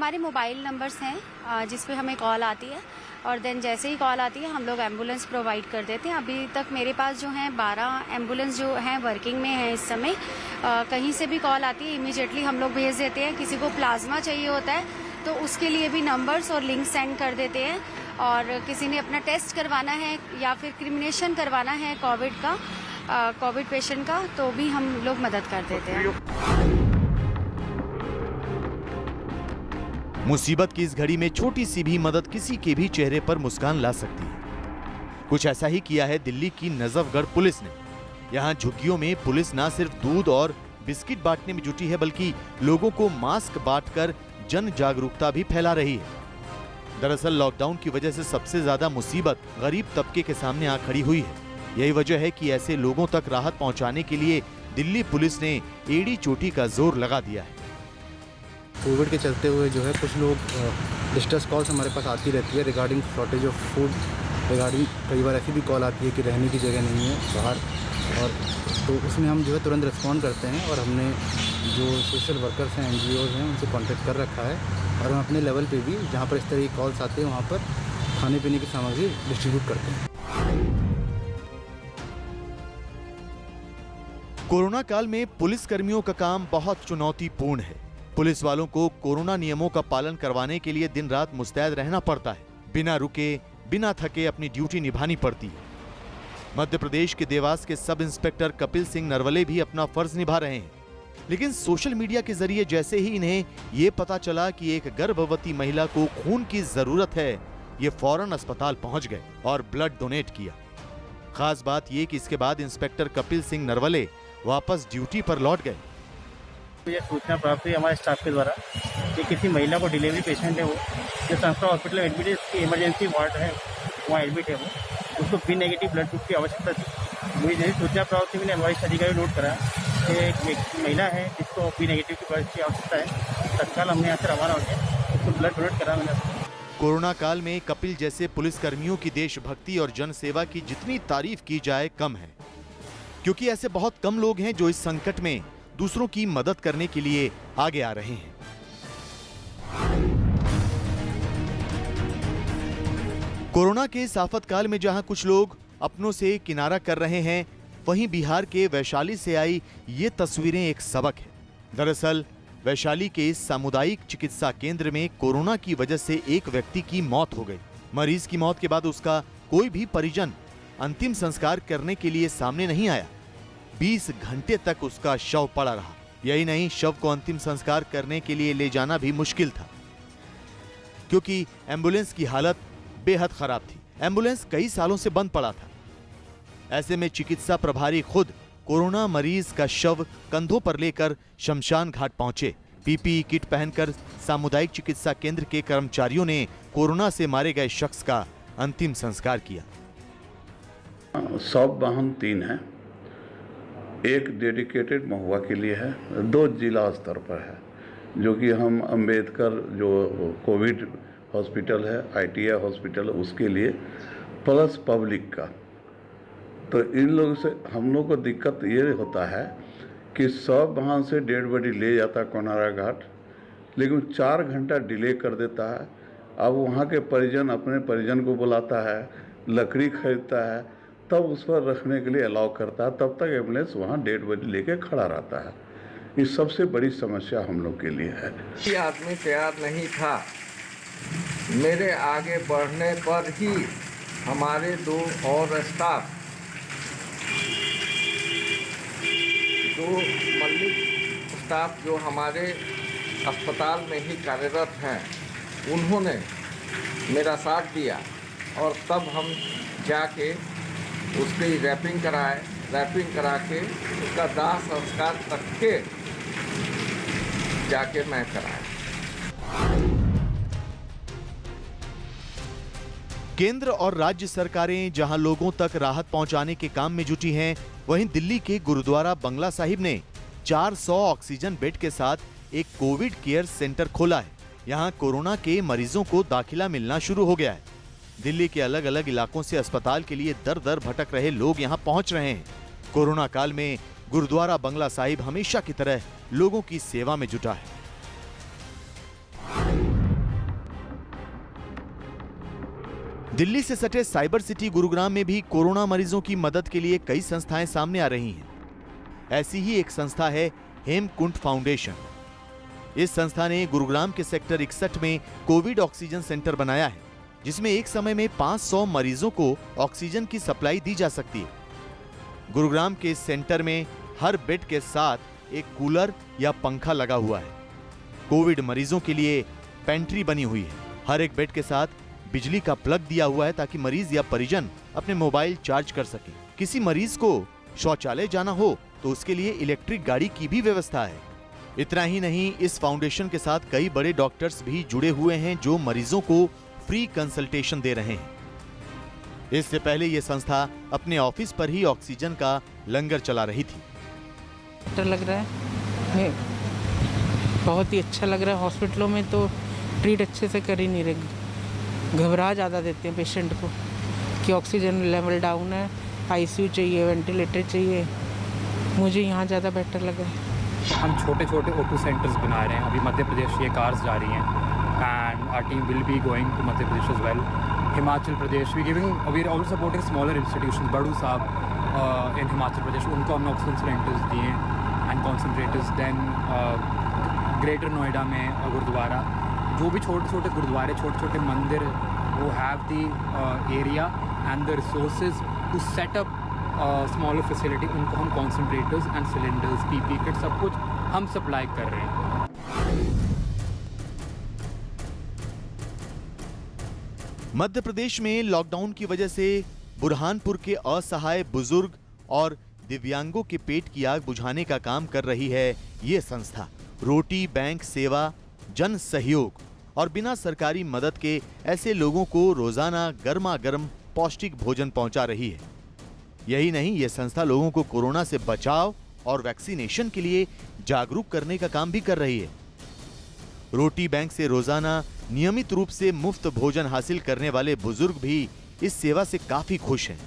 हमारे मोबाइल नंबर्स हैं जिस पे हमें कॉल आती है और देन जैसे ही कॉल आती है हम लोग एम्बुलेंस प्रोवाइड कर देते हैं। अभी तक मेरे पास जो हैं 12 एम्बुलेंस जो हैं वर्किंग में हैं इस समय। कहीं से भी कॉल आती है इमीडिएटली हम लोग भेज देते हैं। किसी को प्लाज्मा चाहिए होता है तो उसके लिए भी नंबर्स और लिंक सेंड कर देते हैं, और किसी ने अपना टेस्ट करवाना है या फिर क्रिमिनेशन करवाना है कोविड पेशेंट का तो भी हम लोग मदद कर देते हैं। मुसीबत की इस घड़ी में छोटी सी भी मदद किसी के भी चेहरे पर मुस्कान ला सकती है। कुछ ऐसा ही किया है दिल्ली की नजफगढ़ पुलिस ने। यहाँ झुग्गियों में पुलिस न सिर्फ दूध और बिस्किट बांटने में जुटी है बल्कि लोगों को मास्क बांटकर जन जागरूकता भी फैला रही है। दरअसल लॉकडाउन की वजह से सबसे ज्यादा मुसीबत गरीब तबके के सामने आ खड़ी हुई है। यही वजह है कि ऐसे लोगों तक राहत पहुंचाने के लिए दिल्ली पुलिस ने एड़ी चोटी का जोर लगा दिया है। कोविड के चलते हुए जो है कुछ लोग डिस्ट्रेस कॉल्स हमारे पास आती रहती है regarding shortage of food, regarding कई बार ऐसी भी कॉल आती है कि रहने की जगह नहीं है बाहर, और तो उसमें हम जो है तुरंत रिस्पॉन्ड करते हैं और हमने जो सोशल वर्कर्स हैं NGOs हैं उनसे कांटेक्ट कर रखा है और हम अपने लेवल पे भी जहाँ पर इस तरह की कॉल्स आते हैं वहाँ पर खाने पीने की सामग्री डिस्ट्रीब्यूट करते हैं। कोरोना काल में पुलिस कर्मियों का काम बहुत चुनौतीपूर्ण है। पुलिस वालों को कोरोना नियमों का पालन करवाने के लिए दिन रात मुस्तैद रहना पड़ता है। बिना रुके बिना थके अपनी ड्यूटी निभानी पड़ती है। मध्य प्रदेश के देवास के सब इंस्पेक्टर कपिल सिंह नरवले भी अपना फर्ज निभा रहे हैं, लेकिन सोशल मीडिया के जरिए जैसे ही इन्हें ये पता चला कि एक गर्भवती महिला को खून की जरूरत है, ये फौरन अस्पताल पहुंच गए और ब्लड डोनेट किया। खास बात ये कि इसके बाद इंस्पेक्टर कपिल सिंह नरवले वापस ड्यूटी पर लौट गए। मुझे सूचना प्राप्त हुई हमारे स्टाफ के द्वारा कि किसी महिला को डिलीवरी पेशेंट है वो जो संस्था हॉस्पिटल में एडमिट है, इसकी इमरजेंसी वार्ड है वहाँ एडमिट है वो, उसको बी नेगेटिव ब्लड ग्रुप की आवश्यकता थी। मुझे जैसी सूचना प्राप्त हुई मैंने वरिष्ठ अधिकारी नोट करा कि एक महिला है जिसको बी नेगेटिव की ब्लड की आवश्यकता है। तत्काल हमने यहाँ से रवाना हो गया, उसको ब्लड डोनेट करा मैंने। कोरोना काल में कपिल जैसे पुलिस कर्मियों की देशभक्ति और जन सेवा की जितनी तारीफ की जाए कम है, क्योंकि ऐसे बहुत कम लोग हैं जो इस संकट में दूसरों की मदद करने के लिए आगे आ रहे हैं। कोरोना के इस आफतकाल में जहां कुछ लोग अपनों से किनारा कर रहे हैं, वहीं बिहार के वैशाली से आई ये तस्वीरें एक सबक है। दरअसल वैशाली के इस सामुदायिक चिकित्सा केंद्र में कोरोना की वजह से एक व्यक्ति की मौत हो गई। मरीज की मौत के बाद उसका कोई भी परिजन अंतिम संस्कार करने के लिए सामने नहीं आया। 20 घंटे तक उसका शव पड़ा रहा। यही नहीं, शव को अंतिम संस्कार करने के लिए ले जाना भी मुश्किल था, क्योंकि एम्बुलेंस की हालत बेहद खराब थी। एम्बुलेंस कई सालों से बंद पड़ा था। ऐसे में चिकित्सा प्रभारी खुद कोरोना मरीज का शव कंधों पर लेकर शमशान घाट पहुंचे। PPE किट पहनकर सामुदायिक चिकित्सा केंद्र के कर्मचारियों ने कोरोना से मारे गए शख्स का अंतिम संस्कार किया। शव वाहन 3 है, एक डेडिकेटेड महुआ के लिए है, 2 जिला स्तर पर है, जो कि हम अंबेडकर जो कोविड हॉस्पिटल है, ITI हॉस्पिटल उसके लिए, प्लस पब्लिक का। तो इन लोगों से हम लोग को दिक्कत ये होता है कि सब वहाँ से डेड बॉडी ले जाता कोनारा घाट, लेकिन 4 घंटा डिले कर देता है। अब वहाँ के परिजन अपने परिजन को बुलाता है, लकड़ी खरीदता है, तब उस पर रखने के लिए अलाउ करता है, तब तक एम्बुलेंस वहाँ डेड बॉडी लेके खड़ा रहता है। ये सबसे बड़ी समस्या हम लोग के लिए है। ये आदमी तैयार नहीं था। मेरे आगे बढ़ने पर ही हमारे 2 और स्टाफ, 2 मल्लिक स्टाफ जो हमारे अस्पताल में ही कार्यरत हैं, उन्होंने मेरा साथ दिया और तब हम जाके उसकी रैपिंग कराए। रैपिंग करा के उसका दाह संस्कार तक के जाके मैं कराया। केंद्र और राज्य सरकारें जहां लोगों तक राहत पहुंचाने के काम में जुटी हैं, वहीं दिल्ली के गुरुद्वारा बंगला साहिब ने 400 ऑक्सीजन बेड के साथ एक कोविड केयर सेंटर खोला है। यहां कोरोना के मरीजों को दाखिला मिलना शुरू हो गया है। दिल्ली के अलग अलग इलाकों से अस्पताल के लिए दर दर भटक रहे लोग यहां पहुंच रहे हैं। कोरोना काल में गुरुद्वारा बंगला साहिब हमेशा की तरह लोगों की सेवा में जुटा है। दिल्ली से सटे साइबर सिटी गुरुग्राम में भी कोरोना मरीजों की मदद के लिए कई संस्थाएं सामने आ रही हैं। ऐसी ही एक संस्था है हेमकुंट फाउंडेशन। इस संस्था ने गुरुग्राम के सेक्टर 61 में कोविड ऑक्सीजन सेंटर बनाया है, जिसमें एक समय में 500 मरीजों को ऑक्सीजन की सप्लाई दी जा सकती है। गुरुग्राम के इस सेंटर में हर बेड के साथ एक कूलर या पंखा लगा हुआ है। कोविड मरीजों के लिए पेंट्री बनी हुई है। हर एक बेड के साथ बिजली का प्लग दिया हुआ है ताकि मरीज या परिजन अपने मोबाइल चार्ज कर सके। किसी मरीज को शौचालय जाना हो तो उसके लिए इलेक्ट्रिक गाड़ी की भी व्यवस्था है। इतना ही नहीं, इस फाउंडेशन के साथ कई बड़े डॉक्टर्स भी जुड़े हुए हैं जो मरीजों को फ्री कंसल्टेशन दे रहे हैं। इससे पहले यह संस्था अपने ऑफिस पर ही ऑक्सीजन का लंगर चला रही थी। डर लग रहा है, बहुत ही अच्छा लग रहा है। हॉस्पिटलों में तो ट्रीट अच्छे से कर ही नहीं रहे, घबरा ज़्यादा देते हैं पेशेंट को कि ऑक्सीजन लेवल डाउन है, आईसीयू चाहिए, वेंटिलेटर चाहिए। मुझे यहाँ ज़्यादा बेटर लग रहा है। हम छोटे छोटे O2 सेंटर्स बना रहे हैं। अभी मध्य प्रदेश ये कार्स जा रही हैं and our team will be going to Madhya Pradesh as well. Himachal Pradesh we are also supporting smaller institutions. Badu Sahib in Himachal Pradesh, उनको हमने ऑक्सीजन सिलेंडर्स दिए and concentrators. Then Greater Noida में गुरुद्वारा, जो भी छोटे छोटे गुरुद्वारे, छोटे छोटे मंदिर, वो have the area and the resources to set up smaller facility, उनको हम concentrators and cylinders, PP kit, सब कुछ हम सप्लाई कर रहे हैं। मध्य प्रदेश में लॉकडाउन की वजह से बुरहानपुर के असहाय बुजुर्ग और दिव्यांगों के पेट की आग बुझाने का काम कर रही है ये संस्था। रोटी बैंक सेवा, जन सहयोग और बिना सरकारी मदद के ऐसे लोगों को रोजाना गर्मा गर्म पौष्टिक भोजन पहुंचा रही है। यही नहीं, ये संस्था लोगों को कोरोना से बचाव और वैक्सीनेशन के लिए जागरूक करने का काम भी कर रही है। रोटी बैंक से रोजाना नियमित रूप से मुफ्त भोजन हासिल करने वाले बुजुर्ग भी इस सेवा से काफी खुश हैं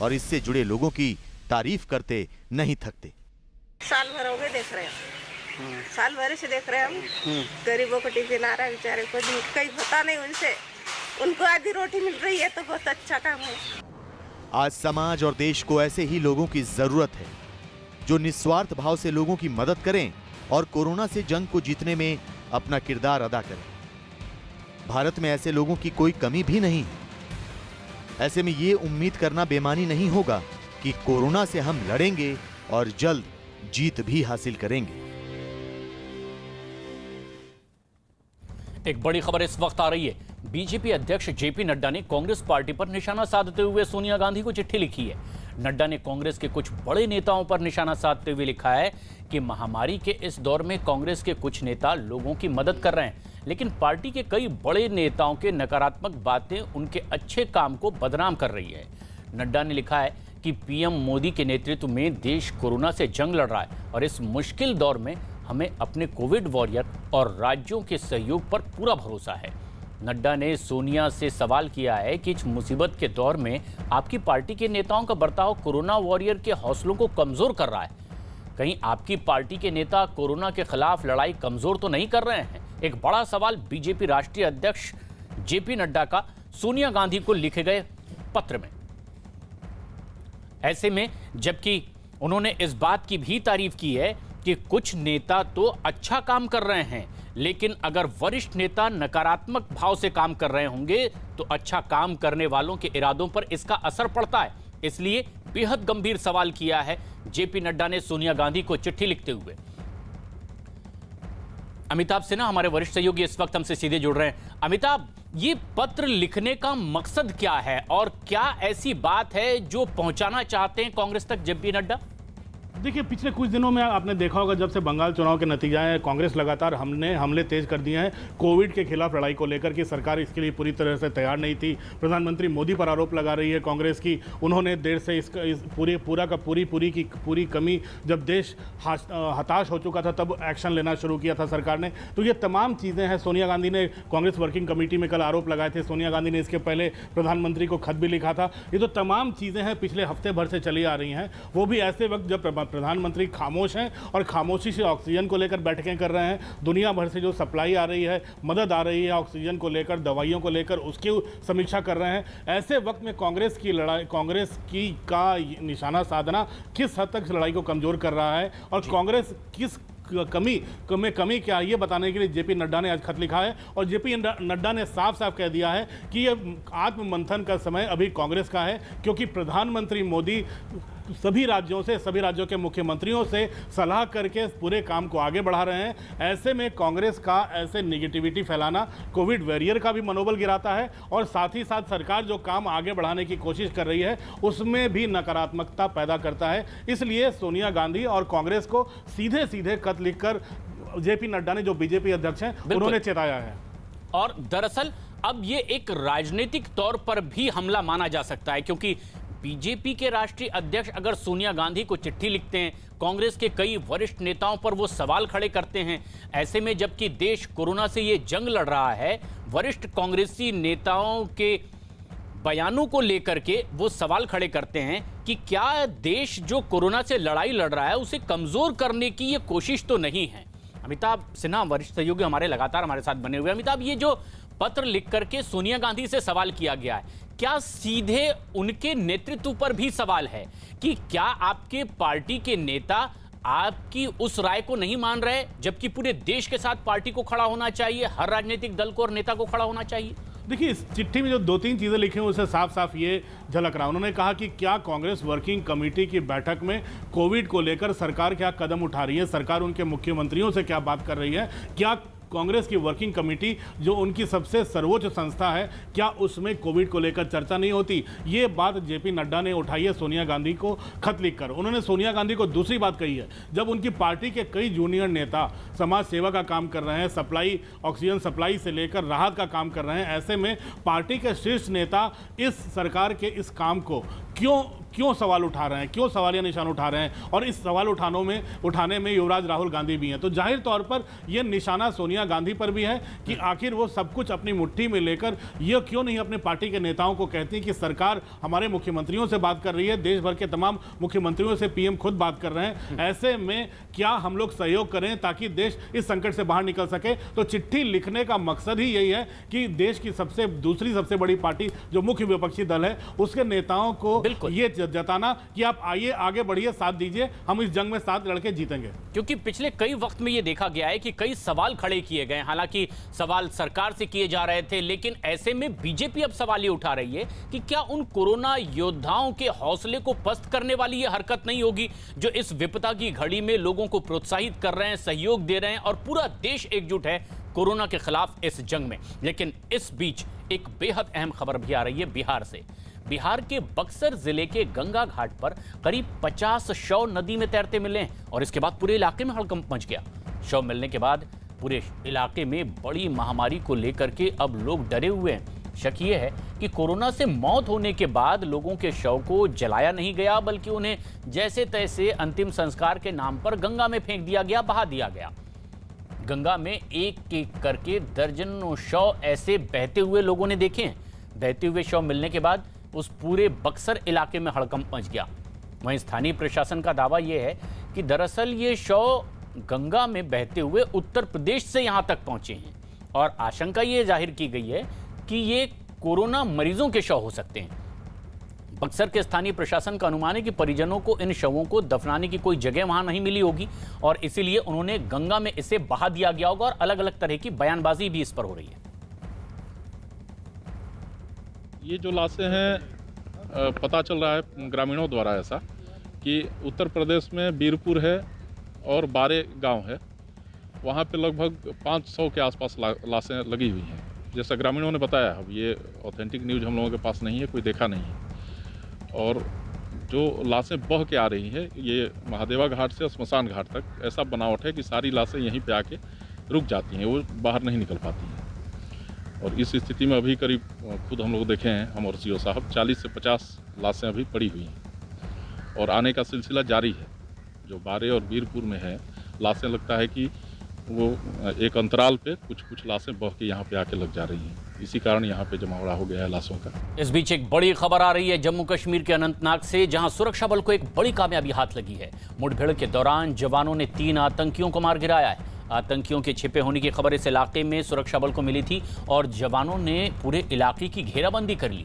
और इससे जुड़े लोगों की तारीफ करते नहीं थकते। साल भर हो गए देख रहे हैं, साल भर से देख रहे हैं हम। गरीबों को टिफिन आ रहा है, बेचारे को कहीं होता नहीं उनसे, उनको आधी रोटी मिल रही है तो बहुत अच्छा काम है। आज समाज और देश को ऐसे ही लोगों की जरूरत है जो निस्वार्थ भाव से लोगों की मदद करें और कोरोना से जंग को जीतने में अपना किरदार अदा करें। भारत में ऐसे लोगों की कोई कमी भी नहीं है। ऐसे में ये उम्मीद करना बेमानी नहीं होगा कि कोरोना से हम लड़ेंगे और जल्द जीत भी हासिल करेंगे। एक बड़ी खबर इस वक्त आ रही है। बीजेपी अध्यक्ष जेपी नड्डा ने कांग्रेस पार्टी पर निशाना साधते हुए सोनिया गांधी को चिट्ठी लिखी है। नड्डा ने कांग्रेस के कुछ बड़े नेताओं पर निशाना साधते हुए लिखा है कि महामारी के इस दौर में कांग्रेस के कुछ नेता लोगों की मदद कर रहे हैं, लेकिन पार्टी के कई बड़े नेताओं के नकारात्मक बातें उनके अच्छे काम को बदनाम कर रही है। नड्डा ने लिखा है कि पीएम मोदी के नेतृत्व में देश कोरोना से जंग लड़ रहा है और इस मुश्किल दौर में हमें अपने कोविड वॉरियर और राज्यों के सहयोग पर पूरा भरोसा है। नड्डा ने सोनिया से सवाल किया है कि इस मुसीबत के दौर में आपकी पार्टी के नेताओं का बर्ताव कोरोना वॉरियर के हौसलों को कमजोर कर रहा है। कहीं आपकी पार्टी के नेता कोरोना के खिलाफ लड़ाई कमजोर तो नहीं कर रहे हैं? एक बड़ा सवाल बीजेपी राष्ट्रीय अध्यक्ष जेपी नड्डा का सोनिया गांधी को लिखे गए पत्र में। ऐसे में जबकि उन्होंने इस बात की भी तारीफ की है कि कुछ नेता तो अच्छा काम कर रहे हैं, लेकिन अगर वरिष्ठ नेता नकारात्मक भाव से काम कर रहे होंगे तो अच्छा काम करने वालों के इरादों पर इसका असर पड़ता है। इसलिए बेहद गंभीर सवाल किया है जेपी नड्डा ने सोनिया गांधी को चिट्ठी लिखते हुए। अमिताभ सिन्हा हमारे वरिष्ठ सहयोगी इस वक्त हमसे सीधे जुड़ रहे हैं। अमिताभ, ये पत्र लिखने का मकसद क्या है और क्या ऐसी बात है जो पहुंचाना चाहते हैं कांग्रेस तक जेपी नड्डा? देखिए, पिछले कुछ दिनों में आपने देखा होगा, जब से बंगाल चुनाव के नतीजे आए, कांग्रेस लगातार हमले तेज कर दिए हैं कोविड के खिलाफ लड़ाई को लेकर कि सरकार इसके लिए पूरी तरह से तैयार नहीं थी। प्रधानमंत्री मोदी पर आरोप लगा रही है कांग्रेस की उन्होंने देर से पूरी कमी, जब देश हताश हो चुका था तब एक्शन लेना शुरू किया था सरकार ने। तो ये तमाम चीज़ें हैं। सोनिया गांधी ने कांग्रेस वर्किंग कमेटी में कल आरोप लगाए थे। सोनिया गांधी ने इसके पहले प्रधानमंत्री को खत भी लिखा था। ये तो तमाम चीज़ें हैं पिछले हफ्ते भर से चली आ रही हैं, वो भी ऐसे वक्त जब प्रधानमंत्री खामोश हैं और खामोशी से ऑक्सीजन को लेकर बैठकें कर रहे हैं। दुनिया भर से जो सप्लाई आ रही है, मदद आ रही है ऑक्सीजन को लेकर, दवाइयों को लेकर, उसकी समीक्षा कर रहे हैं। ऐसे वक्त में कांग्रेस की लड़ाई, कांग्रेस की का निशाना साधना किस हद तक लड़ाई को कमजोर कर रहा है और कांग्रेस किस कमी क्या है, ये बताने के लिए जेपी नड्डा ने आज खत लिखा है। और जेपी नड्डा ने साफ साफ कह दिया है कि ये आत्ममंथन का समय अभी कांग्रेस का है, क्योंकि प्रधानमंत्री मोदी सभी राज्यों के मुख्यमंत्रियों से सलाह करके पूरे काम को आगे बढ़ा रहे हैं। ऐसे में कांग्रेस का ऐसे नेगेटिविटी फैलाना कोविड वॉरियर का भी मनोबल गिराता है और साथ ही साथ सरकार जो काम आगे बढ़ाने की कोशिश कर रही है उसमें भी नकारात्मकता पैदा करता है। इसलिए सोनिया गांधी और कांग्रेस को सीधे सीधे खत लिखकर जेपी नड्डा ने, जो बीजेपी अध्यक्ष हैं, उन्होंने चेताया है। और दरअसल अब ये एक राजनीतिक तौर पर भी हमला माना जा सकता है, क्योंकि बीजेपी के राष्ट्रीय अध्यक्ष अगर सोनिया गांधी को चिट्ठी लिखते हैं, कांग्रेस के कई वरिष्ठ नेताओं पर वो सवाल खड़े करते हैं, ऐसे में जबकि देश कोरोना से ये जंग लड़ रहा है, वरिष्ठ कांग्रेसी नेताओं के बयानों को लेकर के वो सवाल खड़े करते हैं कि क्या देश जो कोरोना से लड़ाई लड़ रहा है उसे कमजोर करने की ये कोशिश तो नहीं है। अमिताभ सिन्हा वरिष्ठ सहयोगी लगातार हमारे साथ बने हुए। अमिताभ, ये जो पत्र लिख करके सोनिया गांधी से सवाल किया गया है, क्या सीधे उनके नेतृत्व पर भी सवाल है कि क्या आपके पार्टी के नेता आपकी उस राय को नहीं मान रहे, जबकि पूरे देश के साथ पार्टी को खड़ा होना चाहिए, हर राजनीतिक दल को और नेता को खड़ा होना चाहिए? देखिए, इस चिट्ठी में जो 2-3 चीज़ें लिखी हैं उससे साफ साफ ये झलक रहा है। उन्होंने कहा कि क्या कांग्रेस वर्किंग कमेटी की बैठक में कोविड को लेकर सरकार क्या कदम उठा रही है, सरकार उनके मुख्यमंत्रियों से क्या बात कर रही है, क्या कांग्रेस की वर्किंग कमेटी जो उनकी सबसे सर्वोच्च संस्था है, क्या उसमें कोविड को लेकर चर्चा नहीं होती। ये बात जेपी नड्डा ने उठाई है सोनिया गांधी को खत लिखकर। उन्होंने सोनिया गांधी को दूसरी बात कही है, जब उनकी पार्टी के कई जूनियर नेता समाज सेवा का काम कर रहे हैं, ऑक्सीजन सप्लाई से लेकर राहत का काम कर रहे हैं, ऐसे में पार्टी के शीर्ष नेता इस सरकार के इस काम को क्यों सवाल उठा रहे हैं, क्यों सवालिया निशान उठा रहे हैं, और इस सवाल उठाने में युवराज राहुल गांधी भी हैं। तो जाहिर तौर पर यह निशाना सोनिया गांधी पर भी है कि आखिर वो सब कुछ अपनी मुट्ठी में लेकर ये क्यों नहीं अपने पार्टी के नेताओं को कहती कि सरकार हमारे मुख्यमंत्रियों से बात कर रही है, देश भर के तमाम मुख्यमंत्रियों से पीएम खुद बात कर रहे हैं, ऐसे में क्या हम लोग सहयोग करें ताकि देश इस संकट से बाहर निकल सके। तो चिट्ठी लिखने का मकसद ही यही है कि देश की दूसरी सबसे बड़ी पार्टी जो मुख्य विपक्षी दल है उसके नेताओं को ये जताना कि आप आइए, आगे बढ़िए, साथ दीजिए, हम इस जंग में साथ लड़के जीतेंगे। क्योंकि पिछले कई वक्त में ये देखा गया है कि कई सवाल खड़े किए गए, हालांकि सवाल सरकार से किए जा रहे थे, लेकिन ऐसे में बीजेपी अब सवाल ये उठा रही है कि क्या उन कोरोना योद्धाओं के हौसले को पस्त करने वाली ये हरकत नहीं होगी जो इस विपदा की घड़ी में लोगों को प्रोत्साहित कर रहे हैं, सहयोग दे रहे हैं और पूरा देश एकजुट है कोरोना के खिलाफ इस जंग में। लेकिन इस बीच एक बेहद अहम खबर भी आ रही है बिहार से। बिहार के बक्सर जिले के गंगा घाट पर करीब 50 शव नदी में तैरते मिले हैं और इसके बाद पूरे इलाके में हड़कंप मच गया। शव मिलने के बाद पूरे इलाके में बड़ी महामारी को लेकर के अब लोग डरे हुए हैं। शक ये है कि कोरोना से मौत होने के बाद लोगों के शव को जलाया नहीं गया, बल्कि उन्हें जैसे तैसे अंतिम संस्कार के नाम पर गंगा में फेंक दिया गया, बहा दिया गया। गंगा में एक एक करके दर्जनों शव ऐसे बहते हुए लोगों ने देखे हैं। बहते हुए शव मिलने के बाद उस पूरे बक्सर इलाके में हड़कंप मच गया। वहीं स्थानीय प्रशासन का दावा यह है कि दरअसल ये शव गंगा में बहते हुए उत्तर प्रदेश से यहां तक पहुंचे हैं और आशंका ये जाहिर की गई है कि ये कोरोना मरीजों के शव हो सकते हैं। बक्सर के स्थानीय प्रशासन का अनुमान है कि परिजनों को इन शवों को दफनाने की कोई जगह वहां नहीं मिली होगी और इसीलिए उन्होंने गंगा में इसे बहा दिया गया होगा और अलग अलग तरह की बयानबाजी भी इस पर हो रही है। ये जो लाशें हैं, पता चल रहा है ग्रामीणों द्वारा ऐसा कि उत्तर प्रदेश में बीरपुर है और बारे गांव है, वहाँ पे लगभग 500 के आसपास लाशें लगी हुई हैं, जैसा ग्रामीणों ने बताया। अब ये ऑथेंटिक न्यूज़ हम लोगों के पास नहीं है, कोई देखा नहीं है। और जो लाशें बह के आ रही हैं ये महादेवा घाट से श्मशान घाट तक ऐसा बनावट है कि सारी लाशें यहीं पे आके रुक जाती हैं, वो बाहर नहीं निकल पाती हैं। और इस स्थिति में अभी करीब खुद हम लोग देखे हैं, हम और सीओ साहब, 40 से 50 लाशें अभी पड़ी हुई हैं और आने का सिलसिला जारी है। जो बारे और बीरपुर में है लाशें, लगता है कि वो एक अंतराल पे कुछ लाशें बह के यहाँ पे आके लग जा रही हैं। इसी कारण यहाँ पे जमावड़ा हो गया है लाशों का। इस बीच एक बड़ी खबर आ रही है जम्मू कश्मीर के अनंतनाग से, जहां सुरक्षा बल को एक बड़ी कामयाबी हाथ लगी है। मुठभेड़ के दौरान जवानों ने 3 आतंकियों को मार गिराया है। आतंकियों के छिपे होने की खबर इस इलाके में सुरक्षा बल को मिली थी और जवानों ने पूरे इलाके की घेराबंदी कर ली।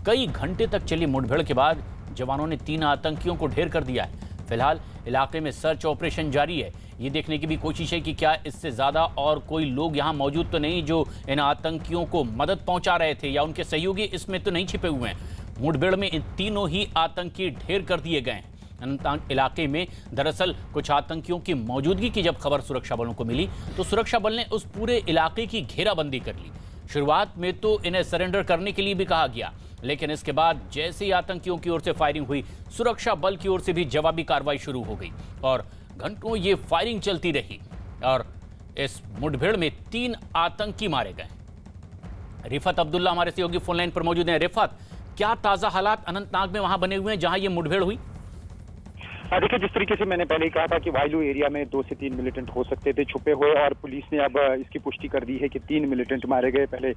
कई घंटे तक चली मुठभेड़ के बाद जवानों ने 3 आतंकियों को ढेर कर दिया है। फिलहाल इलाके में सर्च ऑपरेशन जारी है। ये देखने की भी कोशिश है कि क्या इससे ज्यादा और कोई लोग यहाँ मौजूद तो नहीं जो इन आतंकियों को मदद पहुंचा रहे थे, या उनके सहयोगी इसमें तो नहीं छिपे हुए हैं। मुठभेड़ में इन तीनों ही आतंकी ढेर कर दिए गए हैं। अनंतनाग इलाके में दरअसल कुछ आतंकियों की मौजूदगी की जब खबर सुरक्षा बलों को मिली तो सुरक्षा बल ने उस पूरे इलाके की घेराबंदी कर ली। शुरुआत में तो इन्हें सरेंडर करने के लिए भी कहा गया, लेकिन इसके बाद जैसे ही आतंकियों की ओर से फायरिंग हुई, सुरक्षा बल की ओर से भी जवाबी कार्रवाई शुरू हो गई और घंटों ये फायरिंग चलती रही और इस मुठभेड़ में 3 आतंकी मारे गए। रिफत अब्दुल्ला हमारे सहयोगी फोन लाइन पर मौजूद हैं। रिफत, क्या ताजा हालात अनंतनाग में वहां बने हुए हैं जहां ये मुठभेड़ हुई? देखिए, जिस तरीके से मैंने पहले ही कहा था कि वायलू एरिया में 2 से 3 मिलिटेंट हो सकते थे छुपे हुए, और पुलिस ने अब इसकी पुष्टि कर दी है कि 3 मिलिटेंट मारे गए। पहले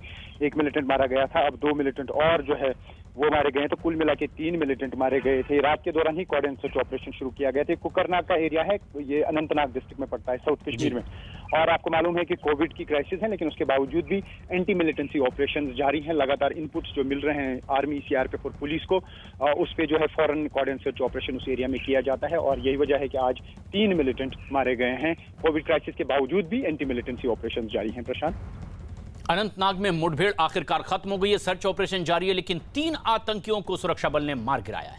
1 मिलिटेंट मारा गया था, अब 2 मिलिटेंट और जो है वो मारे गए, तो कुल मिला के 3 मिलिटेंट मारे गए थे। रात के दौरान ही कॉर्डन सर्च ऑपरेशन शुरू किया गया था। कुकरनाग का एरिया है, ये अनंतनाग डिस्ट्रिक्ट में पड़ता है, साउथ कश्मीर में, और आपको मालूम है कि कोविड की क्राइसिस है, लेकिन उसके बावजूद भी एंटी मिलिटेंसी ऑपरेशन जारी हैं। लगातार इनपुट्स जो मिल रहे हैं आर्मी, सीआरपीएफ और पुलिस को, उस पे जो है फौरन कॉर्डन सर्च ऑपरेशन उस एरिया में किया जाता है, और यही वजह है कि आज 3 मिलिटेंट मारे गए हैं। कोविड क्राइसिस के बावजूद भी एंटी मिलिटेंसी ऑपरेशन जारी हैं। प्रशांत, अनंतनाग में मुठभेड़ आखिरकार खत्म हो गई है, सर्च ऑपरेशन जारी है, लेकिन 3 आतंकियों को सुरक्षा बल ने मार गिराया है।